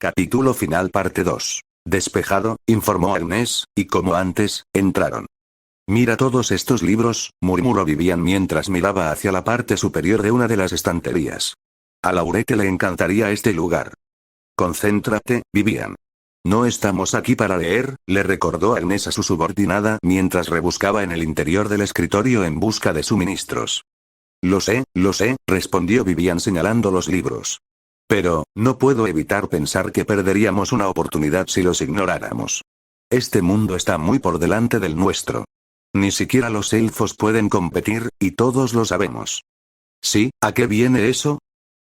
Capítulo final parte 2. Despejado, informó Agnes, y como antes, entraron. Mira todos estos libros, murmuró Vivian mientras miraba hacia la parte superior de una de las estanterías. A Laurette le encantaría este lugar. Concéntrate, Vivian. No estamos aquí para leer, le recordó Agnes a su subordinada mientras rebuscaba en el interior del escritorio en busca de suministros. Lo sé, respondió Vivian señalando los libros. Pero, no puedo evitar pensar que perderíamos una oportunidad si los ignoráramos. Este mundo está muy por delante del nuestro. Ni siquiera los elfos pueden competir, y todos lo sabemos. ¿Sí? ¿A qué viene eso?,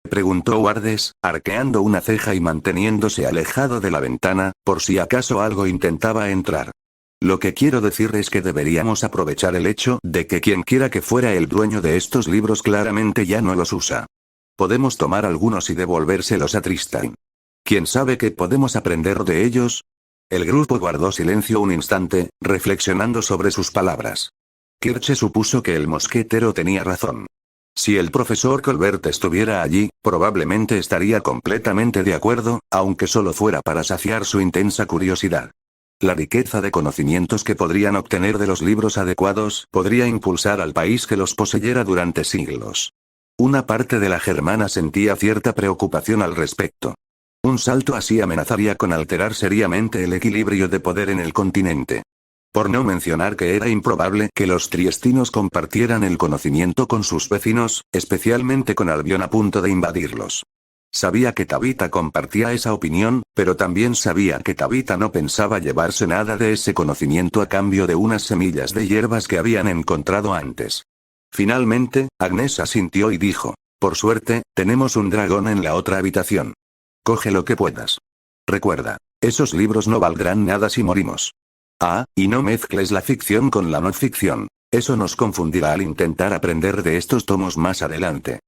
preguntó Wardes, arqueando una ceja y manteniéndose alejado de la ventana, por si acaso algo intentaba entrar. Lo que quiero decir es que deberíamos aprovechar el hecho de que quien quiera que fuera el dueño de estos libros claramente ya no los usa. Podemos tomar algunos y devolvérselos a Tristan. ¿Quién sabe qué podemos aprender de ellos? El grupo guardó silencio un instante, reflexionando sobre sus palabras. Kirche supuso que el mosquetero tenía razón. Si el profesor Colbert estuviera allí, probablemente estaría completamente de acuerdo, aunque solo fuera para saciar su intensa curiosidad. La riqueza de conocimientos que podrían obtener de los libros adecuados podría impulsar al país que los poseyera durante siglos. Una parte de la germana sentía cierta preocupación al respecto. Un salto así amenazaría con alterar seriamente el equilibrio de poder en el continente. Por no mencionar que era improbable que los triestinos compartieran el conocimiento con sus vecinos, especialmente con Albion a punto de invadirlos. Sabía que Tabitha compartía esa opinión, pero también sabía que Tabitha no pensaba llevarse nada de ese conocimiento a cambio de unas semillas de hierbas que habían encontrado antes. Finalmente, Agnes asintió y dijo, por suerte, tenemos un dragón en la otra habitación. Coge lo que puedas. Recuerda, esos libros no valdrán nada si morimos. Ah, y no mezcles la ficción con la no ficción. Eso nos confundirá al intentar aprender de estos tomos más adelante.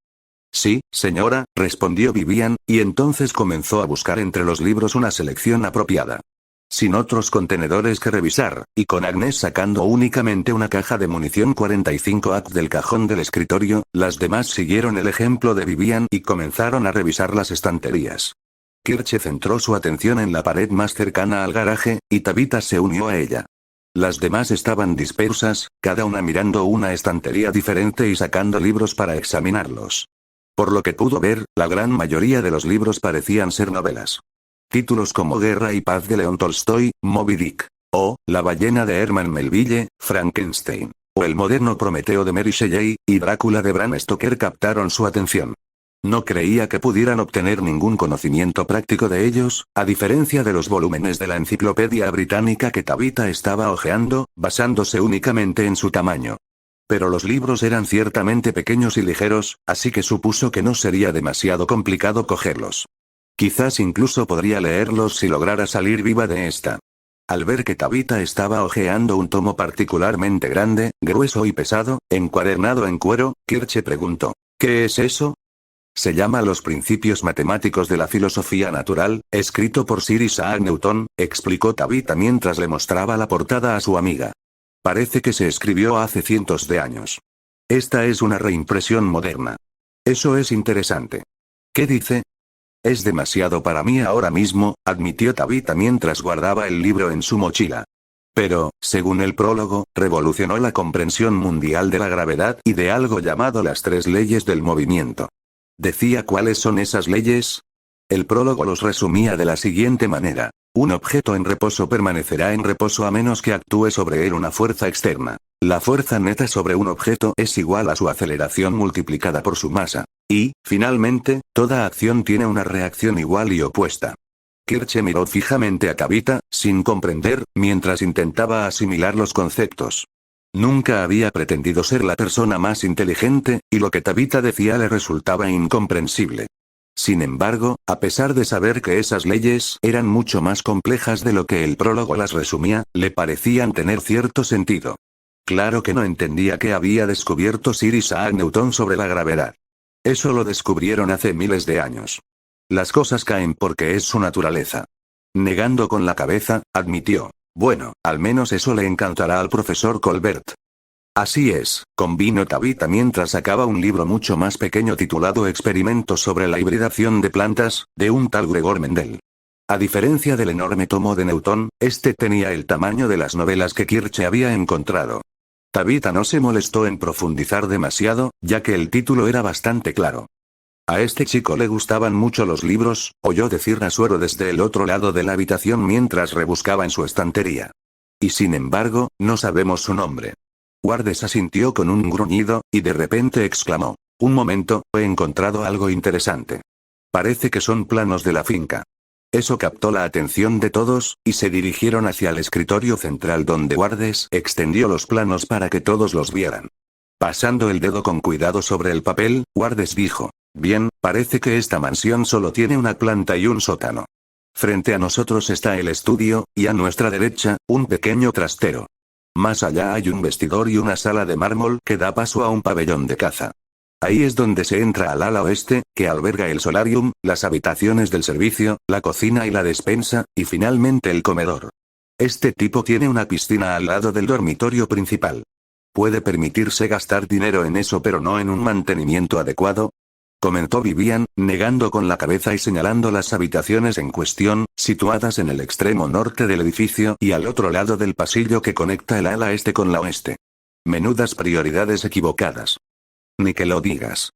Sí, señora, respondió Vivian, y entonces comenzó a buscar entre los libros una selección apropiada. Sin otros contenedores que revisar, y con Agnes sacando únicamente una caja de munición 45 ACT del cajón del escritorio, las demás siguieron el ejemplo de Vivian y comenzaron a revisar las estanterías. Kirche centró su atención en la pared más cercana al garaje, y Tabitha se unió a ella. Las demás estaban dispersas, cada una mirando una estantería diferente y sacando libros para examinarlos. Por lo que pudo ver, la gran mayoría de los libros parecían ser novelas. Títulos como Guerra y Paz de León Tolstoy, Moby Dick, o La ballena de Herman Melville, Frankenstein, o El moderno Prometeo de Mary Shelley, y Drácula de Bram Stoker captaron su atención. No creía que pudieran obtener ningún conocimiento práctico de ellos, a diferencia de los volúmenes de la enciclopedia británica que Tabitha estaba hojeando, basándose únicamente en su tamaño. Pero los libros eran ciertamente pequeños y ligeros, así que supuso que no sería demasiado complicado cogerlos. Quizás incluso podría leerlos si lograra salir viva de esta. Al ver que Tabitha estaba hojeando un tomo particularmente grande, grueso y pesado, encuadernado en cuero, Kirche preguntó, ¿qué es eso? Se llama Los principios matemáticos de la filosofía natural, escrito por Sir Isaac Newton, explicó Tabitha mientras le mostraba la portada a su amiga. Parece que se escribió hace cientos de años. Esta es una reimpresión moderna. Eso es interesante. ¿Qué dice? Es demasiado para mí ahora mismo, admitió Tabitha mientras guardaba el libro en su mochila. Pero, según el prólogo, revolucionó la comprensión mundial de la gravedad y de algo llamado las 3 leyes del movimiento. ¿Decía cuáles son esas leyes? El prólogo los resumía de la siguiente manera. Un objeto en reposo permanecerá en reposo a menos que actúe sobre él una fuerza externa. La fuerza neta sobre un objeto es igual a su aceleración multiplicada por su masa. Y, finalmente, toda acción tiene una reacción igual y opuesta. Kirche miró fijamente a Tabitha, sin comprender, mientras intentaba asimilar los conceptos. Nunca había pretendido ser la persona más inteligente, y lo que Tabitha decía le resultaba incomprensible. Sin embargo, a pesar de saber que esas leyes eran mucho más complejas de lo que el prólogo las resumía, le parecían tener cierto sentido. Claro que no entendía qué había descubierto Sir Isaac Newton sobre la gravedad. Eso lo descubrieron hace miles de años. Las cosas caen porque es su naturaleza. Negando con la cabeza, admitió. Bueno, al menos eso le encantará al profesor Colbert. Así es, convino Tabitha mientras sacaba un libro mucho más pequeño titulado Experimentos sobre la hibridación de plantas, de un tal Gregor Mendel. A diferencia del enorme tomo de Newton, este tenía el tamaño de las novelas que Kirche había encontrado. Tabitha no se molestó en profundizar demasiado, ya que el título era bastante claro. A este chico le gustaban mucho los libros, oyó decir Asuero desde el otro lado de la habitación mientras rebuscaba en su estantería. Y sin embargo, no sabemos su nombre. Wardes asintió con un gruñido, y de repente exclamó: un momento, he encontrado algo interesante. Parece que son planos de la finca. Eso captó la atención de todos, y se dirigieron hacia el escritorio central donde Wardes extendió los planos para que todos los vieran. Pasando el dedo con cuidado sobre el papel, Wardes dijo: bien, parece que esta mansión solo tiene una planta y un sótano. Frente a nosotros está el estudio, y a nuestra derecha, un pequeño trastero. Más allá hay un vestidor y una sala de mármol que da paso a un pabellón de caza. Ahí es donde se entra al ala oeste, que alberga el solarium, las habitaciones del servicio, la cocina y la despensa, y finalmente el comedor. Este tipo tiene una piscina al lado del dormitorio principal. Puede permitirse gastar dinero en eso pero no en un mantenimiento adecuado, comentó Vivian, negando con la cabeza y señalando las habitaciones en cuestión, situadas en el extremo norte del edificio y al otro lado del pasillo que conecta el ala este con la oeste. Menudas prioridades equivocadas. Ni que lo digas.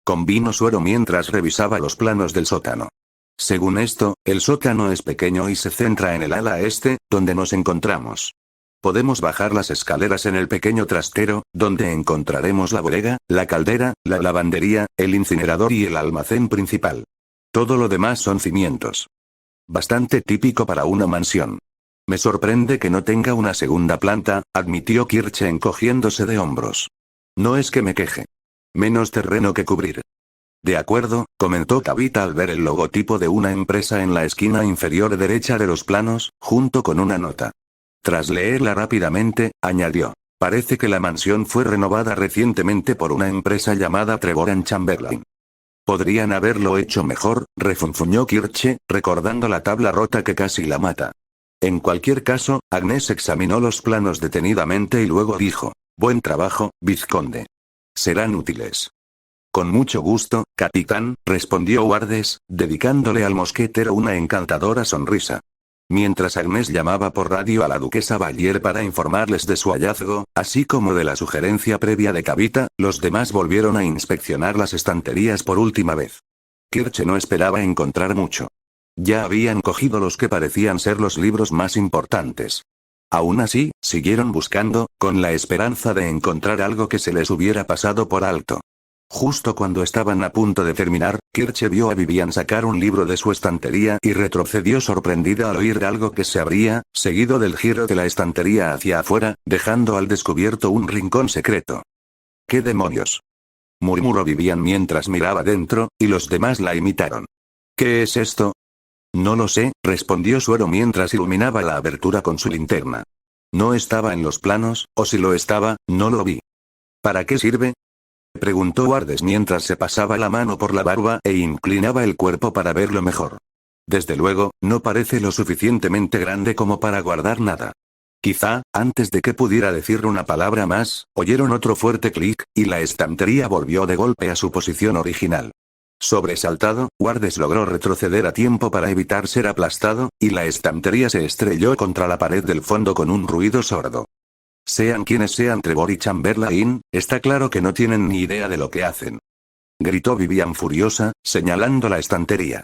Convino Suero mientras revisaba los planos del sótano. Según esto, el sótano es pequeño y se centra en el ala este, donde nos encontramos. Podemos bajar las escaleras en el pequeño trastero, donde encontraremos la bodega, la caldera, la lavandería, el incinerador y el almacén principal. Todo lo demás son cimientos. Bastante típico para una mansión. Me sorprende que no tenga una segunda planta, admitió Kirche encogiéndose de hombros. No es que me queje. Menos terreno que cubrir. De acuerdo, comentó Tabitha al ver el logotipo de una empresa en la esquina inferior derecha de los planos, junto con una nota. Tras leerla rápidamente, añadió: parece que la mansión fue renovada recientemente por una empresa llamada Trevor & Chamberlain. Podrían haberlo hecho mejor, refunfuñó Kirche, recordando la tabla rota que casi la mata. En cualquier caso, Agnes examinó los planos detenidamente y luego dijo: buen trabajo, vizconde. Serán útiles. Con mucho gusto, capitán, respondió Wardes, dedicándole al mosquetero una encantadora sonrisa. Mientras Agnes llamaba por radio a la duquesa Valier para informarles de su hallazgo, así como de la sugerencia previa de Tabitha, los demás volvieron a inspeccionar las estanterías por última vez. Kirche no esperaba encontrar mucho. Ya habían cogido los que parecían ser los libros más importantes. Aún así, siguieron buscando, con la esperanza de encontrar algo que se les hubiera pasado por alto. Justo cuando estaban a punto de terminar, Kirche vio a Vivian sacar un libro de su estantería y retrocedió sorprendida al oír algo que se abría, seguido del giro de la estantería hacia afuera, dejando al descubierto un rincón secreto. ¿Qué demonios?, murmuró Vivian mientras miraba dentro, y los demás la imitaron. ¿Qué es esto? No lo sé, respondió Suero mientras iluminaba la abertura con su linterna. No estaba en los planos, o si lo estaba, no lo vi. ¿Para qué sirve?, preguntó Wardes mientras se pasaba la mano por la barba e inclinaba el cuerpo para verlo mejor. Desde luego, no parece lo suficientemente grande como para guardar nada. Quizá, antes de que pudiera decir una palabra más, oyeron otro fuerte clic, y la estantería volvió de golpe a su posición original. Sobresaltado, Wardes logró retroceder a tiempo para evitar ser aplastado, y la estantería se estrelló contra la pared del fondo con un ruido sordo. Sean quienes sean Trevor y Chamberlain, está claro que no tienen ni idea de lo que hacen. Gritó Vivian furiosa, señalando la estantería.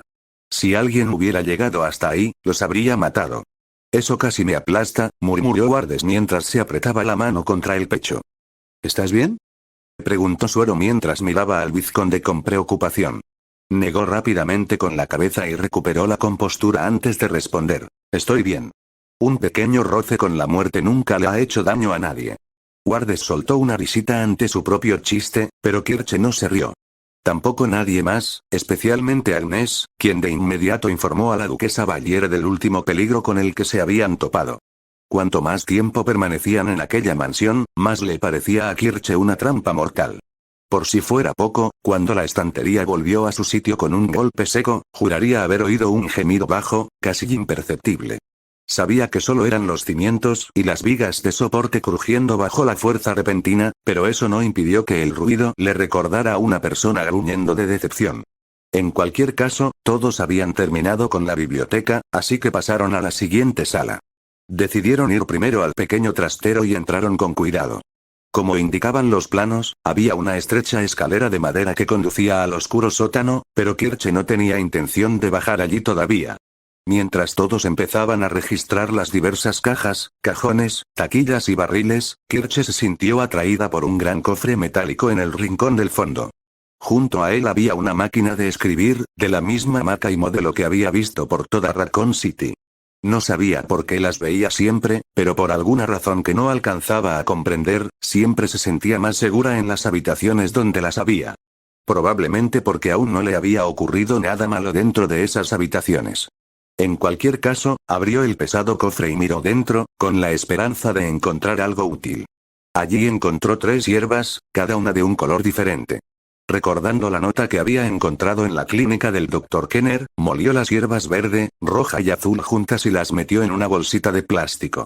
Si alguien hubiera llegado hasta ahí, los habría matado. Eso casi me aplasta, murmuró Wardes mientras se apretaba la mano contra el pecho. ¿Estás bien?, preguntó Suero mientras miraba al vizconde con preocupación. Negó rápidamente con la cabeza y recuperó la compostura antes de responder: estoy bien. Un pequeño roce con la muerte nunca le ha hecho daño a nadie. Wardes soltó una risita ante su propio chiste, pero Kirche no se rió. Tampoco nadie más, especialmente Agnes, quien de inmediato informó a la duquesa Valier del último peligro con el que se habían topado. Cuanto más tiempo permanecían en aquella mansión, más le parecía a Kirche una trampa mortal. Por si fuera poco, cuando la estantería volvió a su sitio con un golpe seco, juraría haber oído un gemido bajo, casi imperceptible. Sabía que solo eran los cimientos y las vigas de soporte crujiendo bajo la fuerza repentina, pero eso no impidió que el ruido le recordara a una persona gruñendo de decepción. En cualquier caso, todos habían terminado con la biblioteca, así que pasaron a la siguiente sala. Decidieron ir primero al pequeño trastero y entraron con cuidado. Como indicaban los planos, había una estrecha escalera de madera que conducía al oscuro sótano, pero Kirche no tenía intención de bajar allí todavía. Mientras todos empezaban a registrar las diversas cajas, cajones, taquillas y barriles, Kirche se sintió atraída por un gran cofre metálico en el rincón del fondo. Junto a él había una máquina de escribir, de la misma marca y modelo que había visto por toda Raccoon City. No sabía por qué las veía siempre, pero por alguna razón que no alcanzaba a comprender, siempre se sentía más segura en las habitaciones donde las había. Probablemente porque aún no le había ocurrido nada malo dentro de esas habitaciones. En cualquier caso, abrió el pesado cofre y miró dentro, con la esperanza de encontrar algo útil. Allí encontró 3 hierbas, cada una de un color diferente. Recordando la nota que había encontrado en la clínica del Dr. Kenner, molió las hierbas verde, roja y azul juntas y las metió en una bolsita de plástico.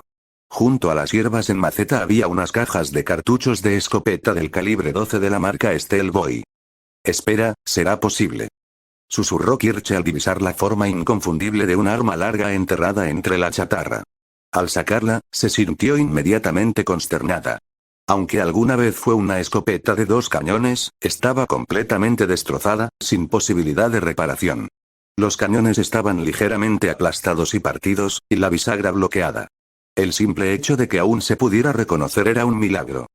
Junto a las hierbas en maceta había unas cajas de cartuchos de escopeta del calibre 12 de la marca Steel Boy. Espera, ¿será posible?, susurró Kirche al divisar la forma inconfundible de un arma larga enterrada entre la chatarra. Al sacarla, se sintió inmediatamente consternada. Aunque alguna vez fue una escopeta de 2 cañones, estaba completamente destrozada, sin posibilidad de reparación. Los cañones estaban ligeramente aplastados y partidos, y la bisagra bloqueada. El simple hecho de que aún se pudiera reconocer era un milagro.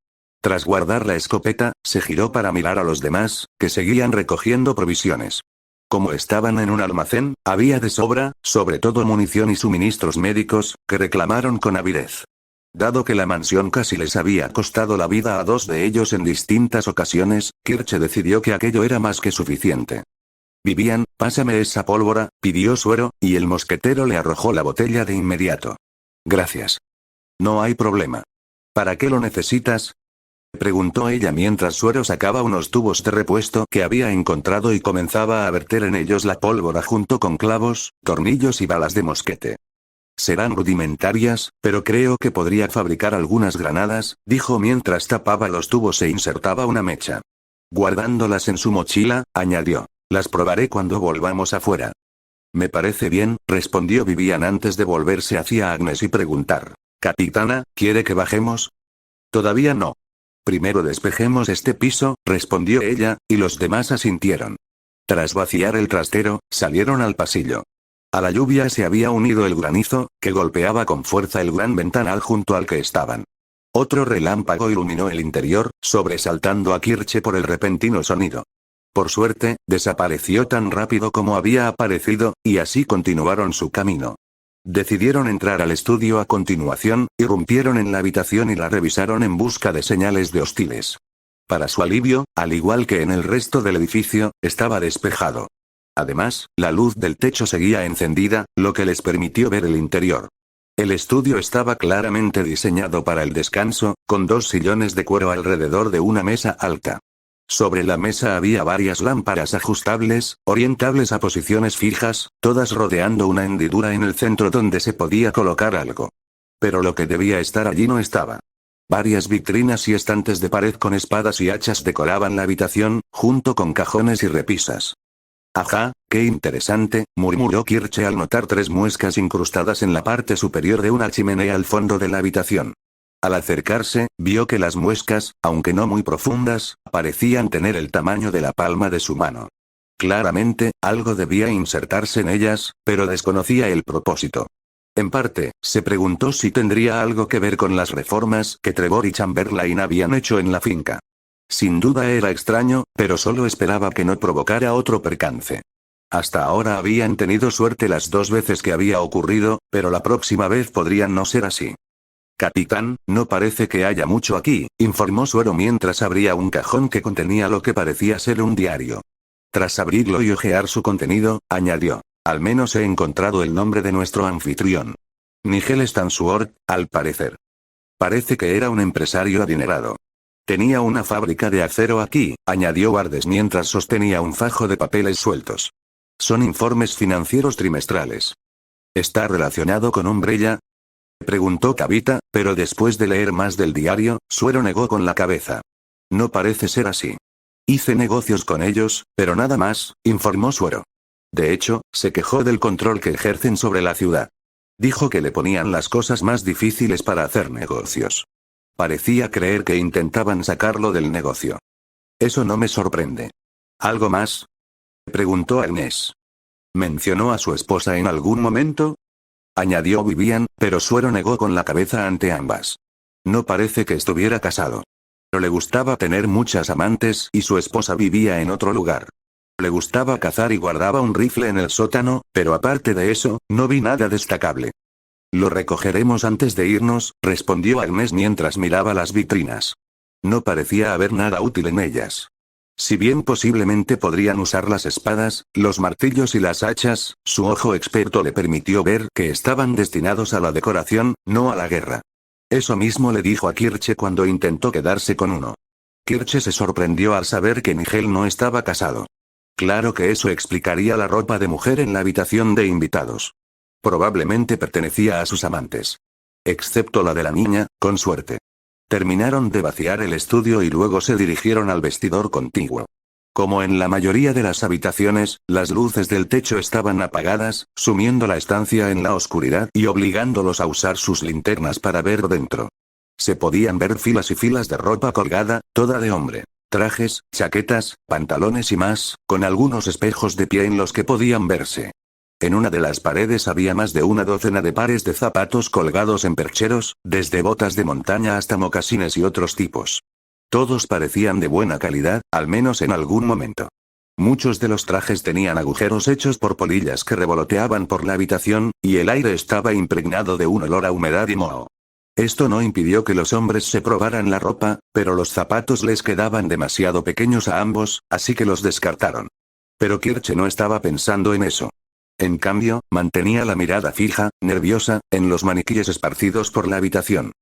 Tras guardar la escopeta, se giró para mirar a los demás, que seguían recogiendo provisiones. Como estaban en un almacén, había de sobra, sobre todo munición y suministros médicos, que reclamaron con avidez. Dado que la mansión casi les había costado la vida a 2 de ellos en distintas ocasiones, Kirche decidió que aquello era más que suficiente. Vivian, pásame esa pólvora, pidió Suero, y el mosquetero le arrojó la botella de inmediato. Gracias. No hay problema. ¿Para qué lo necesitas?, preguntó ella mientras Suero sacaba unos tubos de repuesto que había encontrado y comenzaba a verter en ellos la pólvora junto con clavos, tornillos y balas de mosquete. Serán rudimentarias, pero creo que podría fabricar algunas granadas, dijo mientras tapaba los tubos e insertaba una mecha. Guardándolas en su mochila, añadió, las probaré cuando volvamos afuera. Me parece bien, respondió Vivian antes de volverse hacia Agnes y preguntar. Capitana, ¿quiere que bajemos? Todavía no. Primero despejemos este piso, respondió ella, y los demás asintieron. Tras vaciar el trastero, salieron al pasillo. A la lluvia se había unido el granizo, que golpeaba con fuerza el gran ventanal junto al que estaban. Otro relámpago iluminó el interior, sobresaltando a Kirche por el repentino sonido. Por suerte, desapareció tan rápido como había aparecido, y así continuaron su camino. Decidieron entrar al estudio a continuación, irrumpieron en la habitación y la revisaron en busca de señales de hostiles. Para su alivio, al igual que en el resto del edificio, estaba despejado. Además, la luz del techo seguía encendida, lo que les permitió ver el interior. El estudio estaba claramente diseñado para el descanso, con 2 sillones de cuero alrededor de una mesa alta. Sobre la mesa había varias lámparas ajustables, orientables a posiciones fijas, todas rodeando una hendidura en el centro donde se podía colocar algo. Pero lo que debía estar allí no estaba. Varias vitrinas y estantes de pared con espadas y hachas decoraban la habitación, junto con cajones y repisas. Ajá, qué interesante, murmuró Kirche al notar 3 muescas incrustadas en la parte superior de una chimenea al fondo de la habitación. Al acercarse, vio que las muescas, aunque no muy profundas, parecían tener el tamaño de la palma de su mano. Claramente, algo debía insertarse en ellas, pero desconocía el propósito. En parte, se preguntó si tendría algo que ver con las reformas que Trevor y Chamberlain habían hecho en la finca. Sin duda era extraño, pero solo esperaba que no provocara otro percance. Hasta ahora habían tenido suerte las 2 veces que había ocurrido, pero la próxima vez podrían no ser así. Capitán, no parece que haya mucho aquí, informó Suero mientras abría un cajón que contenía lo que parecía ser un diario. Tras abrirlo y hojear su contenido, añadió, al menos he encontrado el nombre de nuestro anfitrión. Nigel Stansuort, al parecer. Parece que era un empresario adinerado. Tenía una fábrica de acero aquí, añadió Wardes mientras sostenía un fajo de papeles sueltos. Son informes financieros trimestrales. ¿Está relacionado con Umbrella?, preguntó Tabitha, pero después de leer más del diario, Suero negó con la cabeza. No parece ser así. Hice negocios con ellos, pero nada más, informó Suero. De hecho, se quejó del control que ejercen sobre la ciudad. Dijo que le ponían las cosas más difíciles para hacer negocios. Parecía creer que intentaban sacarlo del negocio. Eso no me sorprende. ¿Algo más?, preguntó Agnes. ¿Mencionó a su esposa en algún momento?, añadió Vivian, pero Suero negó con la cabeza ante ambas. No parece que estuviera casado. Pero le gustaba tener muchas amantes y su esposa vivía en otro lugar. Le gustaba cazar y guardaba un rifle en el sótano, pero aparte de eso, no vi nada destacable. Lo recogeremos antes de irnos, respondió Agnes mientras miraba las vitrinas. No parecía haber nada útil en ellas. Si bien posiblemente podrían usar las espadas, los martillos y las hachas, su ojo experto le permitió ver que estaban destinados a la decoración, no a la guerra. Eso mismo le dijo a Kirche cuando intentó quedarse con uno. Kirche se sorprendió al saber que Nigel no estaba casado. Claro que eso explicaría la ropa de mujer en la habitación de invitados. Probablemente pertenecía a sus amantes. Excepto la de la niña, con suerte. Terminaron de vaciar el estudio y luego se dirigieron al vestidor contiguo. Como en la mayoría de las habitaciones, las luces del techo estaban apagadas, sumiendo la estancia en la oscuridad y obligándolos a usar sus linternas para ver dentro. Se podían ver filas y filas de ropa colgada, toda de hombre. Trajes, chaquetas, pantalones y más, con algunos espejos de pie en los que podían verse. En una de las paredes había más de una docena de pares de zapatos colgados en percheros, desde botas de montaña hasta mocasines y otros tipos. Todos parecían de buena calidad, al menos en algún momento. Muchos de los trajes tenían agujeros hechos por polillas que revoloteaban por la habitación, y el aire estaba impregnado de un olor a humedad y moho. Esto no impidió que los hombres se probaran la ropa, pero los zapatos les quedaban demasiado pequeños a ambos, así que los descartaron. Pero Kirche no estaba pensando en eso. En cambio, mantenía la mirada fija, nerviosa, en los maniquíes esparcidos por la habitación.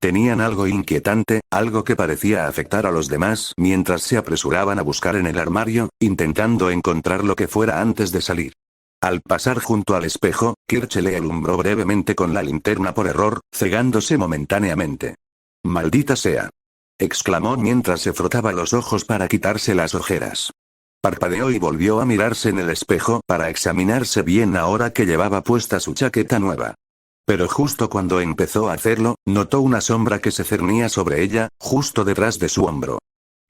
Tenían algo inquietante, algo que parecía afectar a los demás mientras se apresuraban a buscar en el armario, intentando encontrar lo que fuera antes de salir. Al pasar junto al espejo, Kirche le alumbró brevemente con la linterna por error, cegándose momentáneamente. «¡Maldita sea!», exclamó mientras se frotaba los ojos para quitarse las ojeras. Parpadeó y volvió a mirarse en el espejo para examinarse bien ahora que llevaba puesta su chaqueta nueva. Pero justo cuando empezó a hacerlo, notó una sombra que se cernía sobre ella, justo detrás de su hombro.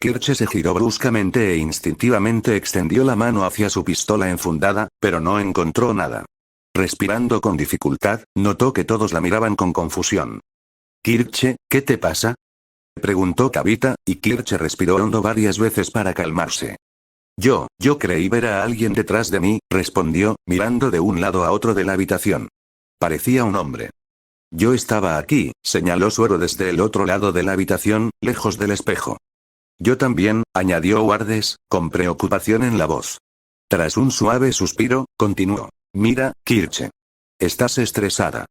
Kirche se giró bruscamente e instintivamente extendió la mano hacia su pistola enfundada, pero no encontró nada. Respirando con dificultad, notó que todos la miraban con confusión. «Kirche, ¿qué te pasa?», preguntó Tabitha, y Kirche respiró hondo varias veces para calmarse. Yo creí ver a alguien detrás de mí», respondió, mirando de un lado a otro de la habitación. Parecía un hombre. «Yo estaba aquí», señaló Suero desde el otro lado de la habitación, lejos del espejo. «Yo también», añadió Wardes, con preocupación en la voz. Tras un suave suspiro, continuó. «Mira, Kirche. Estás estresada.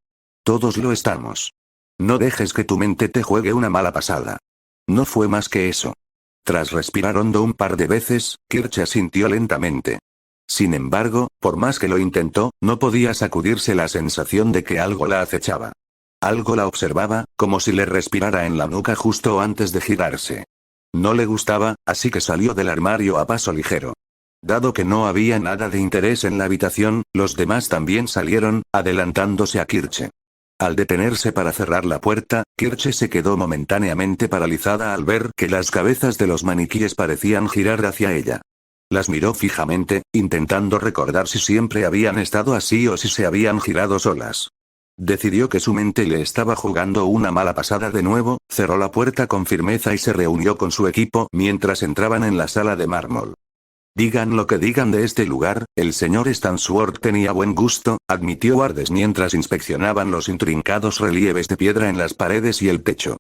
Todos lo estamos. No dejes que tu mente te juegue una mala pasada. No fue más que eso». Tras respirar hondo un par de veces, Kirche asintió lentamente. Sin embargo, por más que lo intentó, no podía sacudirse la sensación de que algo la acechaba. Algo la observaba, como si le respirara en la nuca justo antes de girarse. No le gustaba, así que salió del armario a paso ligero. Dado que no había nada de interés en la habitación, los demás también salieron, adelantándose a Kirche. Al detenerse para cerrar la puerta, Kirche se quedó momentáneamente paralizada al ver que las cabezas de los maniquíes parecían girar hacia ella. Las miró fijamente, intentando recordar si siempre habían estado así o si se habían girado solas. Decidió que su mente le estaba jugando una mala pasada de nuevo, cerró la puerta con firmeza y se reunió con su equipo mientras entraban en la sala de mármol. Digan lo que digan de este lugar, el señor Stansworth tenía buen gusto, admitió Wardes mientras inspeccionaban los intrincados relieves de piedra en las paredes y el techo.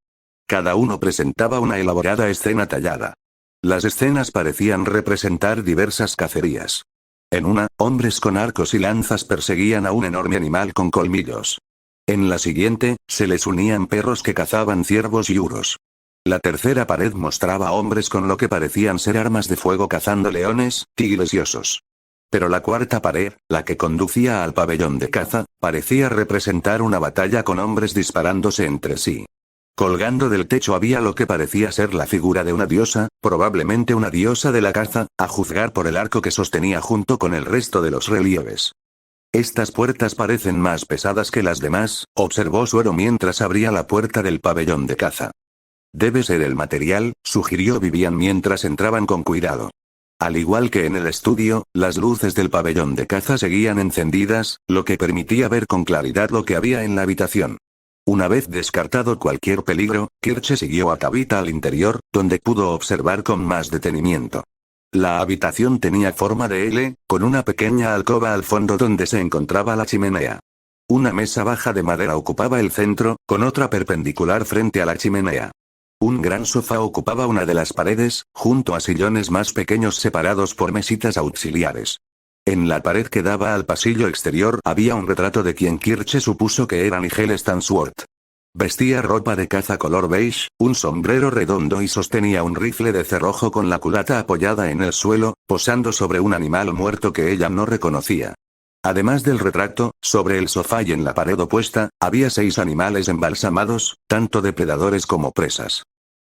Cada uno presentaba una elaborada escena tallada. Las escenas parecían representar diversas cacerías. En una, hombres con arcos y lanzas perseguían a un enorme animal con colmillos. En la siguiente, se les unían perros que cazaban ciervos y uros. La tercera pared mostraba hombres con lo que parecían ser armas de fuego cazando leones, tigres y osos. Pero la cuarta pared, la que conducía al pabellón de caza, parecía representar una batalla con hombres disparándose entre sí. Colgando del techo había lo que parecía ser la figura de una diosa, probablemente una diosa de la caza, a juzgar por el arco que sostenía junto con el resto de los relieves. Estas puertas parecen más pesadas que las demás, observó Suero mientras abría la puerta del pabellón de caza. Debe ser el material, sugirió Vivian mientras entraban con cuidado. Al igual que en el estudio, las luces del pabellón de caza seguían encendidas, lo que permitía ver con claridad lo que había en la habitación. Una vez descartado cualquier peligro, Kirche siguió a Tabitha al interior, donde pudo observar con más detenimiento. La habitación tenía forma de L, con una pequeña alcoba al fondo donde se encontraba la chimenea. Una mesa baja de madera ocupaba el centro, con otra perpendicular frente a la chimenea. Un gran sofá ocupaba una de las paredes, junto a sillones más pequeños separados por mesitas auxiliares. En la pared que daba al pasillo exterior había un retrato de quien Kirche supuso que era Nigel Stansworth. Vestía ropa de caza color beige, un sombrero redondo y sostenía un rifle de cerrojo con la culata apoyada en el suelo, posando sobre un animal muerto que ella no reconocía. Además del retrato, sobre el sofá y en la pared opuesta, había 6 animales embalsamados, tanto depredadores como presas.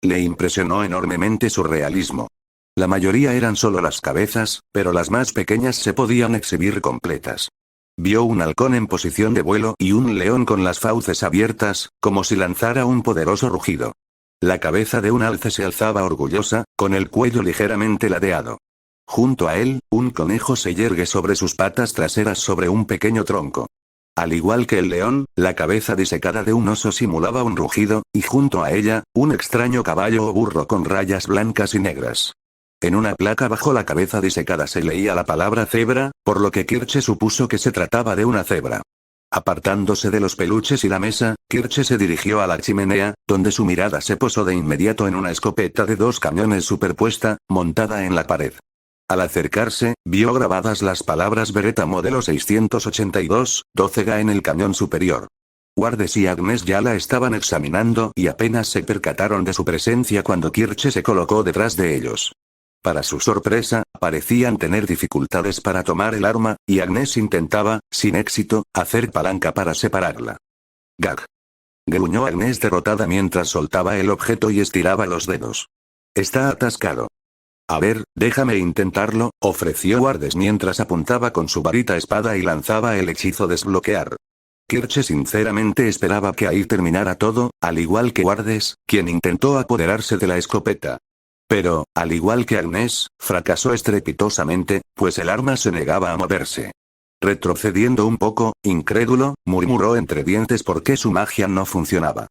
Le impresionó enormemente su realismo. La mayoría eran solo las cabezas, pero las más pequeñas se podían exhibir completas. Vio un halcón en posición de vuelo y un león con las fauces abiertas, como si lanzara un poderoso rugido. La cabeza de un alce se alzaba orgullosa, con el cuello ligeramente ladeado. Junto a él, un conejo se yergue sobre sus patas traseras sobre un pequeño tronco. Al igual que el león, la cabeza disecada de un oso simulaba un rugido, y junto a ella, un extraño caballo o burro con rayas blancas y negras. En una placa bajo la cabeza disecada se leía la palabra cebra, por lo que Kirche supuso que se trataba de una cebra. Apartándose de los peluches y la mesa, Kirche se dirigió a la chimenea, donde su mirada se posó de inmediato en una escopeta de 2 cañones superpuesta, montada en la pared. Al acercarse, vio grabadas las palabras Beretta modelo 682, 12 Ga en el cañón superior. Wardes y Agnes ya la estaban examinando y apenas se percataron de su presencia cuando Kirche se colocó detrás de ellos. Para su sorpresa, parecían tener dificultades para tomar el arma, y Agnes intentaba, sin éxito, hacer palanca para separarla. Gag. Gruñó Agnes derrotada mientras soltaba el objeto y estiraba los dedos. Está atascado. A ver, déjame intentarlo, ofreció Wardes mientras apuntaba con su varita espada y lanzaba el hechizo desbloquear. Kirche sinceramente esperaba que ahí terminara todo, al igual que Wardes, quien intentó apoderarse de la escopeta. Pero, al igual que Agnes, fracasó estrepitosamente, pues el arma se negaba a moverse. Retrocediendo un poco, incrédulo, murmuró entre dientes por qué su magia no funcionaba.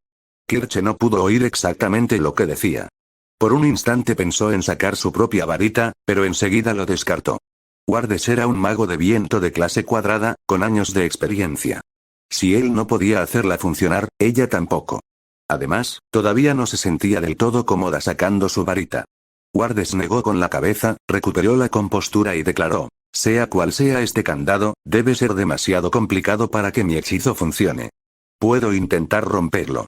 Kirche no pudo oír exactamente lo que decía. Por un instante pensó en sacar su propia varita, pero enseguida lo descartó. Wardes era un mago de viento de clase cuadrada, con años de experiencia. Si él no podía hacerla funcionar, ella tampoco. Además, todavía no se sentía del todo cómoda sacando su varita. Wardes negó con la cabeza, recuperó la compostura y declaró: sea cual sea este candado, debe ser demasiado complicado para que mi hechizo funcione. Puedo intentar romperlo.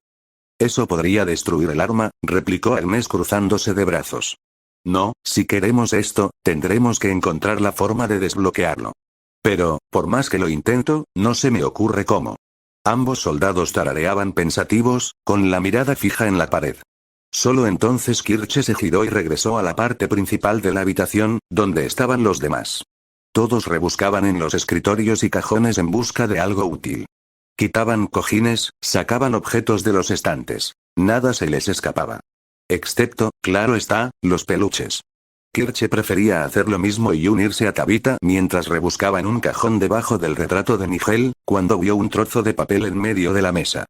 Eso podría destruir el arma, replicó Agnes cruzándose de brazos. No, si queremos esto, tendremos que encontrar la forma de desbloquearlo. Pero, por más que lo intento, no se me ocurre cómo. Ambos soldados tarareaban pensativos, con la mirada fija en la pared. Solo entonces Kirche se giró y regresó a la parte principal de la habitación, donde estaban los demás. Todos rebuscaban en los escritorios y cajones en busca de algo útil. Quitaban cojines, sacaban objetos de los estantes. Nada se les escapaba. Excepto, claro está, los peluches. Kirche prefería hacer lo mismo y unirse a Tabitha mientras rebuscaba en un cajón debajo del retrato de Nigel, cuando vio un trozo de papel en medio de la mesa.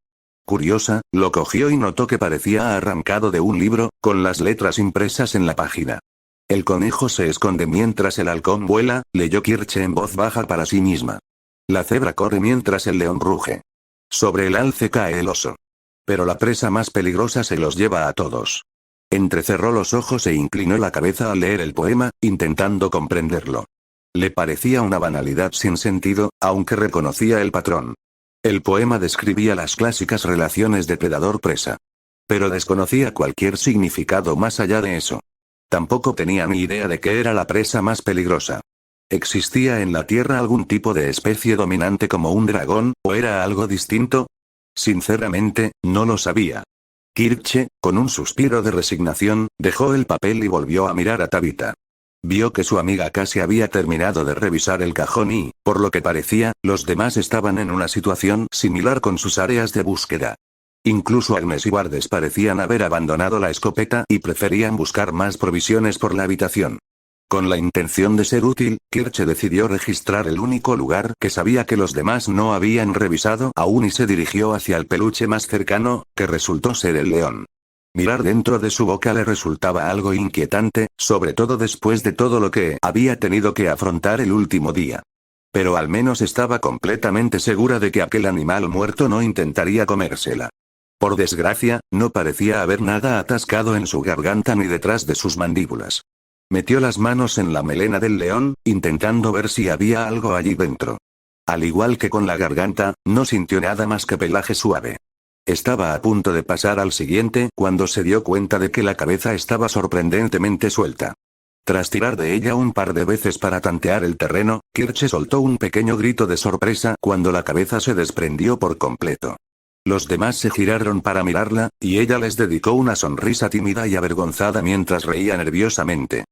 Curiosa, lo cogió y notó que parecía arrancado de un libro, con las letras impresas en la página. El conejo se esconde mientras el halcón vuela, leyó Kirche en voz baja para sí misma. La cebra corre mientras el león ruge. Sobre el alce cae el oso. Pero la presa más peligrosa se los lleva a todos. Entrecerró los ojos e inclinó la cabeza al leer el poema, intentando comprenderlo. Le parecía una banalidad sin sentido, aunque reconocía el patrón. El poema describía las clásicas relaciones depredador-presa. Pero desconocía cualquier significado más allá de eso. Tampoco tenía ni idea de qué era la presa más peligrosa. ¿Existía en la Tierra algún tipo de especie dominante como un dragón, o era algo distinto? Sinceramente, no lo sabía. Kirche, con un suspiro de resignación, dejó el papel y volvió a mirar a Tabitha. Vio que su amiga casi había terminado de revisar el cajón y, por lo que parecía, los demás estaban en una situación similar con sus áreas de búsqueda. Incluso Agnes y Wardes parecían haber abandonado la escopeta y preferían buscar más provisiones por la habitación. Con la intención de ser útil, Kirche decidió registrar el único lugar que sabía que los demás no habían revisado aún y se dirigió hacia el peluche más cercano, que resultó ser el león. Mirar dentro de su boca le resultaba algo inquietante, sobre todo después de todo lo que había tenido que afrontar el último día. Pero al menos estaba completamente segura de que aquel animal muerto no intentaría comérsela. Por desgracia, no parecía haber nada atascado en su garganta ni detrás de sus mandíbulas. Metió las manos en la melena del león, intentando ver si había algo allí dentro. Al igual que con la garganta, no sintió nada más que pelaje suave. Estaba a punto de pasar al siguiente cuando se dio cuenta de que la cabeza estaba sorprendentemente suelta. Tras tirar de ella un par de veces para tantear el terreno, Kirche soltó un pequeño grito de sorpresa cuando la cabeza se desprendió por completo. Los demás se giraron para mirarla, y ella les dedicó una sonrisa tímida y avergonzada mientras reía nerviosamente.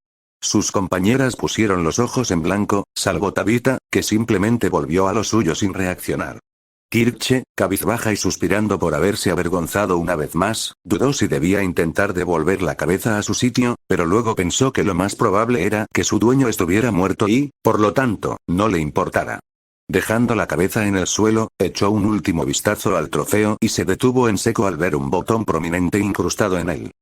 Sus compañeras pusieron los ojos en blanco, salvo Tabitha, que simplemente volvió a lo suyo sin reaccionar. Kirche, cabizbaja y suspirando por haberse avergonzado una vez más, dudó si debía intentar devolver la cabeza a su sitio, pero luego pensó que lo más probable era que su dueño estuviera muerto y, por lo tanto, no le importara. Dejando la cabeza en el suelo, echó un último vistazo al trofeo y se detuvo en seco al ver un botón prominente incrustado en él.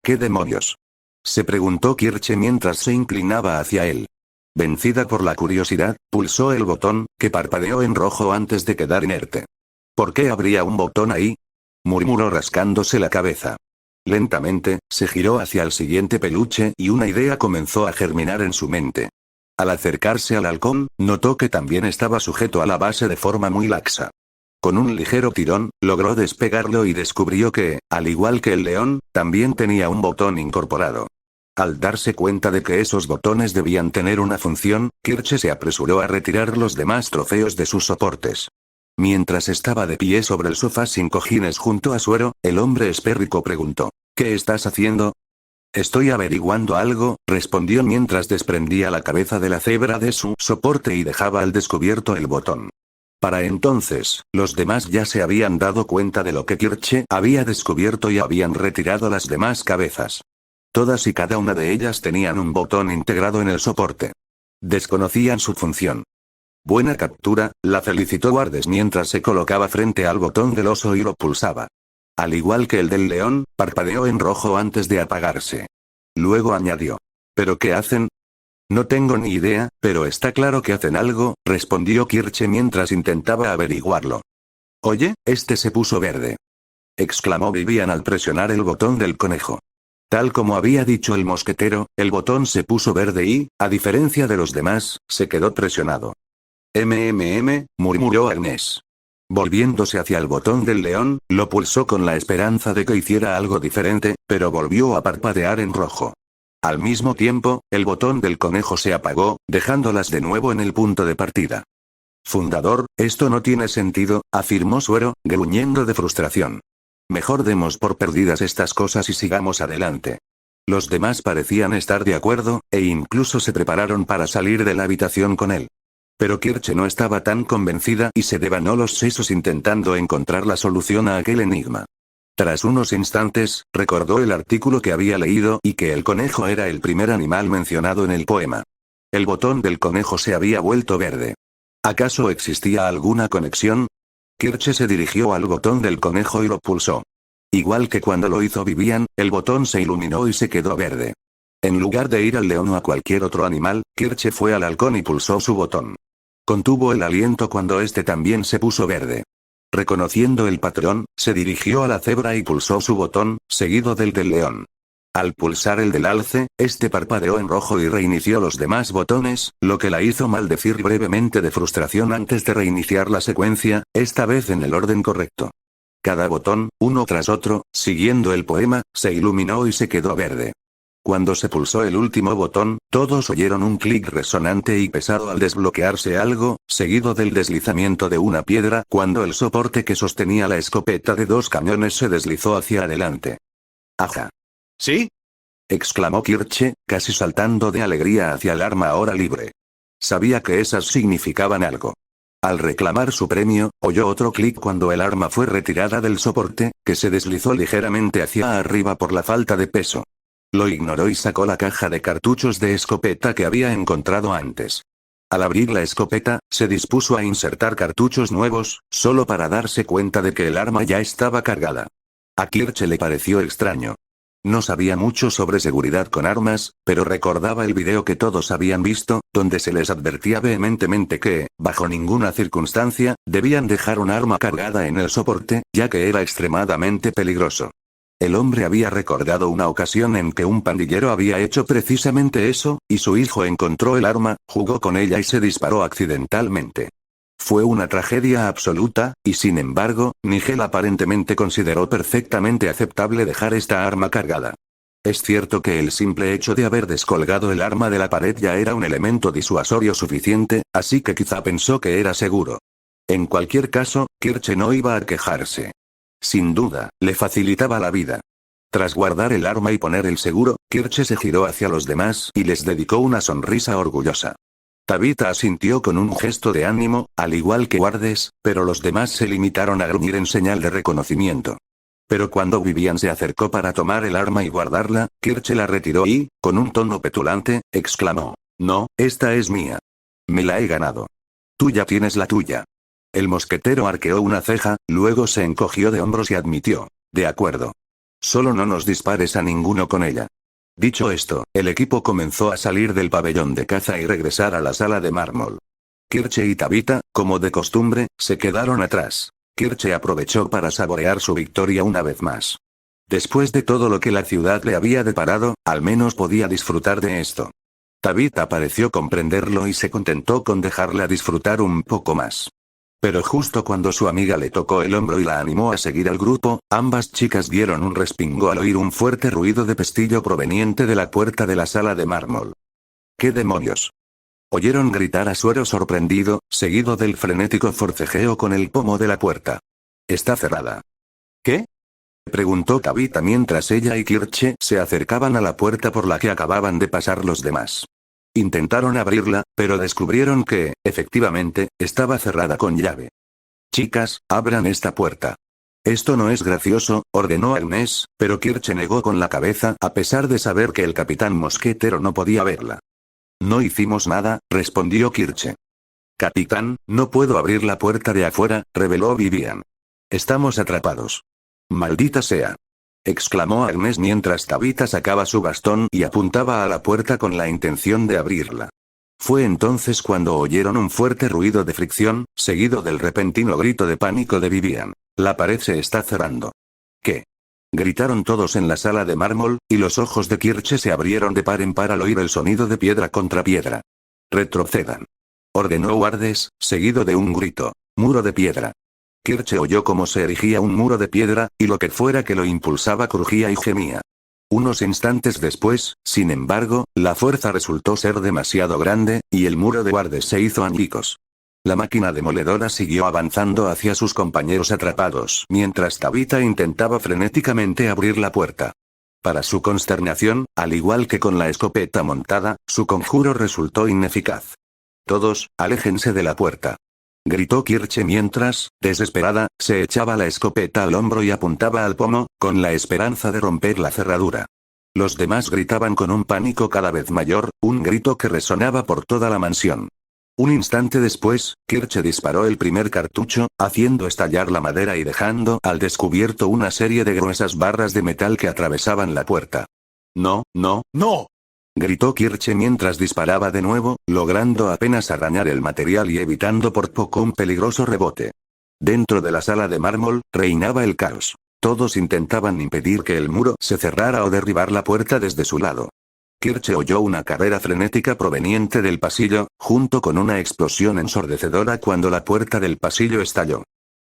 ¿Qué demonios?, se preguntó Kirche mientras se inclinaba hacia él. Vencida por la curiosidad, pulsó el botón, que parpadeó en rojo antes de quedar inerte. ¿Por qué habría un botón ahí?, murmuró rascándose la cabeza. Lentamente, se giró hacia el siguiente peluche y una idea comenzó a germinar en su mente. Al acercarse al halcón, notó que también estaba sujeto a la base de forma muy laxa. Con un ligero tirón, logró despegarlo y descubrió que, al igual que el león, también tenía un botón incorporado. Al darse cuenta de que esos botones debían tener una función, Kirche se apresuró a retirar los demás trofeos de sus soportes. Mientras estaba de pie sobre el sofá sin cojines junto a Suero, el hombre espérrico preguntó: ¿Qué estás haciendo? Estoy averiguando algo, respondió mientras desprendía la cabeza de la cebra de su soporte y dejaba al descubierto el botón. Para entonces, los demás ya se habían dado cuenta de lo que Kirche había descubierto y habían retirado las demás cabezas. Todas y cada una de ellas tenían un botón integrado en el soporte. Desconocían su función. Buena captura, la felicitó Wardes mientras se colocaba frente al botón del oso y lo pulsaba. Al igual que el del león, parpadeó en rojo antes de apagarse. Luego añadió: ¿Pero qué hacen? No tengo ni idea, pero está claro que hacen algo, respondió Kirche mientras intentaba averiguarlo. Oye, este se puso verde, exclamó Vivian al presionar el botón del conejo. Tal como había dicho el mosquetero, el botón se puso verde y, a diferencia de los demás, se quedó presionado. Murmuró Agnes. Volviéndose hacia el botón del león, lo pulsó con la esperanza de que hiciera algo diferente, pero volvió a parpadear en rojo. Al mismo tiempo, el botón del conejo se apagó, dejándolas de nuevo en el punto de partida. Fundador, esto no tiene sentido, afirmó Suero, gruñendo de frustración. Mejor demos por perdidas estas cosas y sigamos adelante. Los demás parecían estar de acuerdo, e incluso se prepararon para salir de la habitación con él. Pero Kirche no estaba tan convencida y se devanó los sesos intentando encontrar la solución a aquel enigma. Tras unos instantes, recordó el artículo que había leído y que el conejo era el primer animal mencionado en el poema. El botón del conejo se había vuelto verde. ¿Acaso existía alguna conexión? Kirche se dirigió al botón del conejo y lo pulsó. Igual que cuando lo hizo Vivian, el botón se iluminó y se quedó verde. En lugar de ir al león o a cualquier otro animal, Kirche fue al halcón y pulsó su botón. Contuvo el aliento cuando este también se puso verde. Reconociendo el patrón, se dirigió a la cebra y pulsó su botón, seguido del león. Al pulsar el del alce, este parpadeó en rojo y reinició los demás botones, lo que la hizo maldecir brevemente de frustración antes de reiniciar la secuencia, esta vez en el orden correcto. Cada botón, uno tras otro, siguiendo el poema, se iluminó y se quedó verde. Cuando se pulsó el último botón, todos oyeron un clic resonante y pesado al desbloquearse algo, seguido del deslizamiento de una piedra cuando el soporte que sostenía la escopeta de 2 cañones se deslizó hacia adelante. ¡Aja! ¿Sí? Exclamó Kirche, casi saltando de alegría hacia el arma ahora libre. Sabía que esas significaban algo. Al reclamar su premio, oyó otro clic cuando el arma fue retirada del soporte, que se deslizó ligeramente hacia arriba por la falta de peso. Lo ignoró y sacó la caja de cartuchos de escopeta que había encontrado antes. Al abrir la escopeta, se dispuso a insertar cartuchos nuevos, solo para darse cuenta de que el arma ya estaba cargada. A Kirche le pareció extraño. No sabía mucho sobre seguridad con armas, pero recordaba el video que todos habían visto, donde se les advertía vehementemente que, bajo ninguna circunstancia, debían dejar un arma cargada en el soporte, ya que era extremadamente peligroso. El hombre había recordado una ocasión en que un pandillero había hecho precisamente eso, y su hijo encontró el arma, jugó con ella y se disparó accidentalmente. Fue una tragedia absoluta, y sin embargo, Nigel aparentemente consideró perfectamente aceptable dejar esta arma cargada. Es cierto que el simple hecho de haber descolgado el arma de la pared ya era un elemento disuasorio suficiente, así que quizá pensó que era seguro. En cualquier caso, Kirche no iba a quejarse. Sin duda, le facilitaba la vida. Tras guardar el arma y poner el seguro, Kirche se giró hacia los demás y les dedicó una sonrisa orgullosa. Tabitha asintió con un gesto de ánimo, al igual que Wardes, pero los demás se limitaron a gruñir en señal de reconocimiento. Pero cuando Vivian se acercó para tomar el arma y guardarla, Kirche la retiró y, con un tono petulante, exclamó: «No, esta es mía. Me la he ganado. Tú ya tienes la tuya». El mosquetero arqueó una ceja, luego se encogió de hombros y admitió: «De acuerdo. Solo no nos dispares a ninguno con ella». Dicho esto, el equipo comenzó a salir del pabellón de caza y regresar a la sala de mármol. Kirche y Tabitha, como de costumbre, se quedaron atrás. Kirche aprovechó para saborear su victoria una vez más. Después de todo lo que la ciudad le había deparado, al menos podía disfrutar de esto. Tabitha pareció comprenderlo y se contentó con dejarla disfrutar un poco más. Pero justo cuando su amiga le tocó el hombro y la animó a seguir al grupo, ambas chicas dieron un respingo al oír un fuerte ruido de pestillo proveniente de la puerta de la sala de mármol. ¿Qué demonios? Oyeron gritar a Suero sorprendido, seguido del frenético forcejeo con el pomo de la puerta. «Está cerrada». «¿Qué?», preguntó Tabitha mientras ella y Kirche se acercaban a la puerta por la que acababan de pasar los demás. Intentaron abrirla, pero descubrieron que, efectivamente, estaba cerrada con llave. «Chicas, abran esta puerta». «Esto no es gracioso», ordenó Agnes, pero Kirche negó con la cabeza a pesar de saber que el capitán mosquetero no podía verla. «No hicimos nada», respondió Kirche. «Capitán, no puedo abrir la puerta de afuera», reveló Vivian. «Estamos atrapados». «Maldita sea», exclamó Agnes mientras Tabitha sacaba su bastón y apuntaba a la puerta con la intención de abrirla. Fue entonces cuando oyeron un fuerte ruido de fricción, seguido del repentino grito de pánico de Vivian. «La pared se está cerrando». «¿Qué?», gritaron todos en la sala de mármol, y los ojos de Kirche se abrieron de par en par al oír el sonido de piedra contra piedra. «Retrocedan», ordenó Wardes, seguido de un grito. «Muro de piedra». Kirche oyó cómo se erigía un muro de piedra, y lo que fuera que lo impulsaba crujía y gemía. Unos instantes después, sin embargo, la fuerza resultó ser demasiado grande, y el muro de Wardes se hizo añicos. La máquina demoledora siguió avanzando hacia sus compañeros atrapados, mientras Tabitha intentaba frenéticamente abrir la puerta. Para su consternación, al igual que con la escopeta montada, su conjuro resultó ineficaz. «Todos, aléjense de la puerta», gritó Kirche mientras, desesperada, se echaba la escopeta al hombro y apuntaba al pomo, con la esperanza de romper la cerradura. Los demás gritaban con un pánico cada vez mayor, un grito que resonaba por toda la mansión. Un instante después, Kirche disparó el primer cartucho, haciendo estallar la madera y dejando al descubierto una serie de gruesas barras de metal que atravesaban la puerta. «No, no, no», gritó Kirche mientras disparaba de nuevo, logrando apenas arañar el material y evitando por poco un peligroso rebote. Dentro de la sala de mármol, reinaba el caos. Todos intentaban impedir que el muro se cerrara o derribar la puerta desde su lado. Kirche oyó una carrera frenética proveniente del pasillo, junto con una explosión ensordecedora cuando la puerta del pasillo estalló.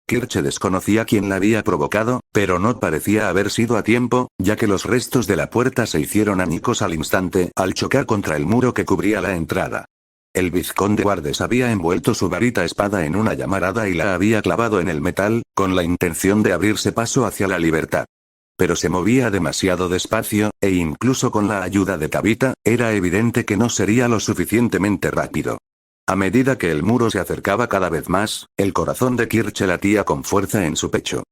Kirche desconocía quién la había provocado, pero no parecía haber sido a tiempo, ya que los restos de la puerta se hicieron añicos al instante al chocar contra el muro que cubría la entrada. El vizconde Guardes había envuelto su varita espada en una llamarada y la había clavado en el metal, con la intención de abrirse paso hacia la libertad. Pero se movía demasiado despacio, e incluso con la ayuda de Tabitha, era evidente que no sería lo suficientemente rápido. A medida que el muro se acercaba cada vez más, el corazón de Kirche latía con fuerza en su pecho.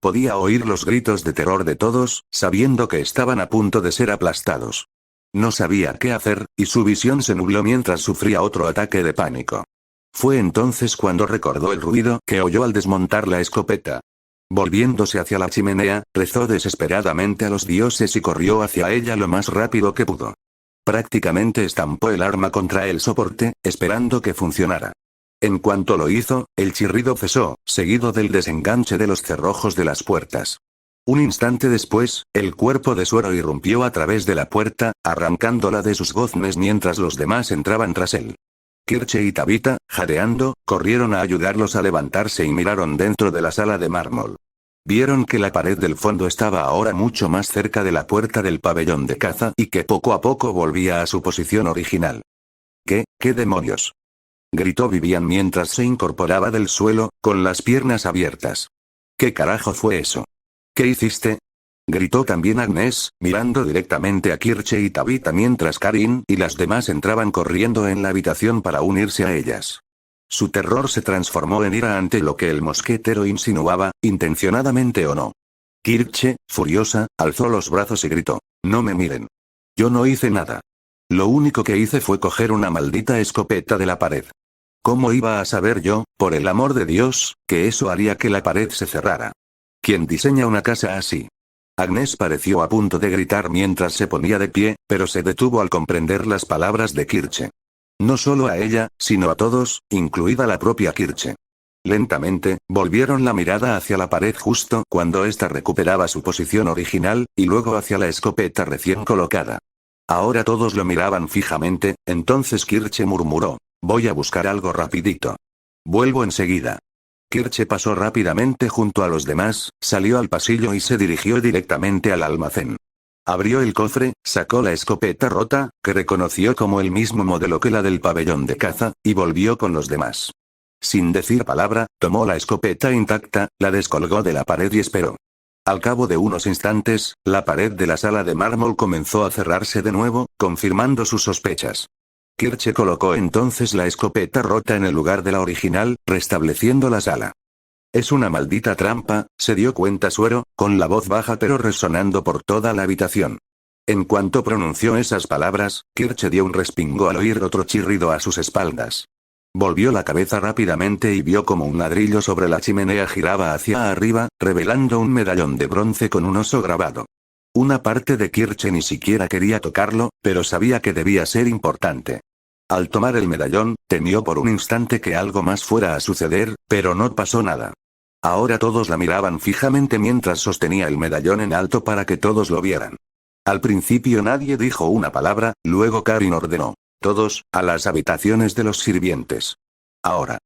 Podía oír los gritos de terror de todos, sabiendo que estaban a punto de ser aplastados. No sabía qué hacer, y su visión se nubló mientras sufría otro ataque de pánico. Fue entonces cuando recordó el ruido que oyó al desmontar la escopeta. Volviéndose hacia la chimenea, rezó desesperadamente a los dioses y corrió hacia ella lo más rápido que pudo. Prácticamente estampó el arma contra el soporte, esperando que funcionara. En cuanto lo hizo, el chirrido cesó, seguido del desenganche de los cerrojos de las puertas. Un instante después, el cuerpo de Suero irrumpió a través de la puerta, arrancándola de sus goznes mientras los demás entraban tras él. Kirche y Tabitha, jadeando, corrieron a ayudarlos a levantarse y miraron dentro de la sala de mármol. Vieron que la pared del fondo estaba ahora mucho más cerca de la puerta del pabellón de caza y que poco a poco volvía a su posición original. ¿Qué demonios?, gritó Vivian mientras se incorporaba del suelo, con las piernas abiertas. ¿Qué carajo fue eso? ¿Qué hiciste?, gritó también Agnes, mirando directamente a Kirche y Tabitha mientras Karin y las demás entraban corriendo en la habitación para unirse a ellas. Su terror se transformó en ira ante lo que el mosquetero insinuaba, intencionadamente o no. Kirche, furiosa, alzó los brazos y gritó: «No me miren. Yo no hice nada. Lo único que hice fue coger una maldita escopeta de la pared. ¿Cómo iba a saber yo, por el amor de Dios, que eso haría que la pared se cerrara? ¿Quién diseña una casa así?». Agnes pareció a punto de gritar mientras se ponía de pie, pero se detuvo al comprender las palabras de Kirche. No solo a ella, sino a todos, incluida la propia Kirche. Lentamente, volvieron la mirada hacia la pared justo cuando ésta recuperaba su posición original, y luego hacia la escopeta recién colocada. Ahora todos lo miraban fijamente, entonces Kirche murmuró: «Voy a buscar algo rapidito. Vuelvo enseguida». Kirche pasó rápidamente junto a los demás, salió al pasillo y se dirigió directamente al almacén. Abrió el cofre, sacó la escopeta rota, que reconoció como el mismo modelo que la del pabellón de caza, y volvió con los demás. Sin decir palabra, tomó la escopeta intacta, la descolgó de la pared y esperó. Al cabo de unos instantes, la pared de la sala de mármol comenzó a cerrarse de nuevo, confirmando sus sospechas. Kirche colocó entonces la escopeta rota en el lugar de la original, restableciendo la sala. «Es una maldita trampa», se dio cuenta Suero, con la voz baja pero resonando por toda la habitación. En cuanto pronunció esas palabras, Kirche dio un respingo al oír otro chirrido a sus espaldas. Volvió la cabeza rápidamente y vio como un ladrillo sobre la chimenea giraba hacia arriba, revelando un medallón de bronce con un oso grabado. Una parte de Kirche ni siquiera quería tocarlo, pero sabía que debía ser importante. Al tomar el medallón, temió por un instante que algo más fuera a suceder, pero no pasó nada. Ahora todos la miraban fijamente mientras sostenía el medallón en alto para que todos lo vieran. Al principio nadie dijo una palabra, luego Karin ordenó: «Todos, a las habitaciones de los sirvientes. Ahora».